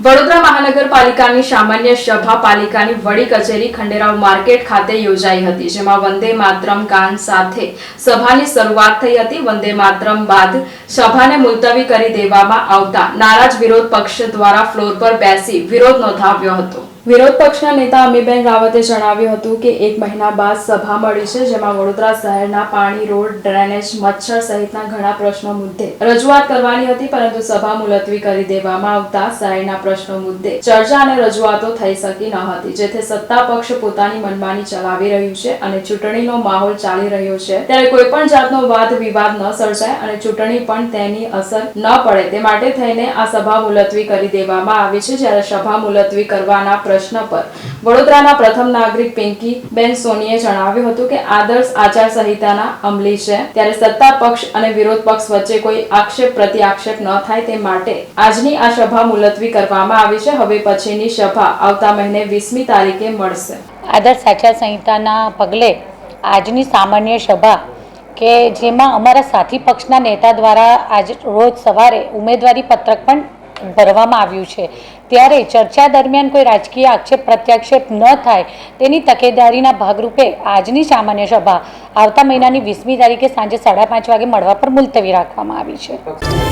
વડોદરા મહાનગરપાલિકાની સામાન્ય સભા પાલિકાની વડી કચેરી ખંડેરાવ માર્કેટ ખાતે યોજાઈ હતી, જેમાં વંદે માતરમ ગાન સાથે સભાની શરૂઆત થઈ હતી। વંદે માતરમ બાદ સભાને મુલતવી કરી દેવામાં આવતા નારાજ વિરોધ પક્ષ દ્વારા ફ્લોર પર બેસી વિરોધ નોંધાવ્યો હતો। વિરોધ પક્ષના નેતા અમીબેન રાવતે જણાવ્યું હતું કે 1 મહિના બાદ સભા મળી છે, જેમાં વડોદરા શહેરના પાણી, રોડ, ડ્રેનેજ, મચ્છર સહિતના ઘણા પ્રશ્નો મુદ્દે રજૂઆત કરવાની હતી, પરંતુ સભા મુલતવી કરી દેવામાં આવતા શહેરના પ્રશ્નો મુદ્દે ચર્ચા અને રજૂઆતો થઈ શકી ન હતી, જેથી સત્તા પક્ષ પોતાની મનમાની ચલાવી રહ્યું છે અને ચૂંટણીનો માહોલ ચાલી રહ્યો છે, ત્યારે કોઈ પણ જાતનો વાદ વિવાદ ન સર્જાય અને ચૂંટણી પણ તેની અસર ન પડે તે માટે થઈને આ સભા મુલતવી કરી દેવામાં આવી છે। જ્યારે સભા મુલતવી કરવાના પ્રશ્ન પર વડોદરાના પ્રથમ નાગરિક પિંકીબેન સોનીએ જણાવ્યું હતું કે આદર્શ આચાર સંહિતાના અમલી છે, ત્યારે સત્તા પક્ષ અને વિરોધ પક્ષ વચ્ચે કોઈ આક્ષેપ પ્રત્યાક્ષેપ ન થાય તે માટે આજની આ સભા મુલતવી કરવામાં આવી છે। હવે પછીની સભા આવતા મહિને 20મી તારીખે મળશે। આદર્શ આચાર સંહિતાના પગલે આજની સામાન્ય સભા કે જેમાં અમારા સાથી પક્ષના નેતા દ્વારા આજ રોજ સવારે ઉમેદવારી પત્રક પણ ભરવામાં આવ્યું છે, ત્યારે ચર્ચા દરમિયાન કોઈ રાજકીય આક્ષેપ પ્રત્યાક્ષેપ ન થાય તેની તકેદારીના ભાગરૂપે આજની સામાન્ય સભા આવતા મહિનાની 20મી તારીખે સાંજે 5:30 વાગે મળવા પર મુલતવી રાખવામાં આવી છે।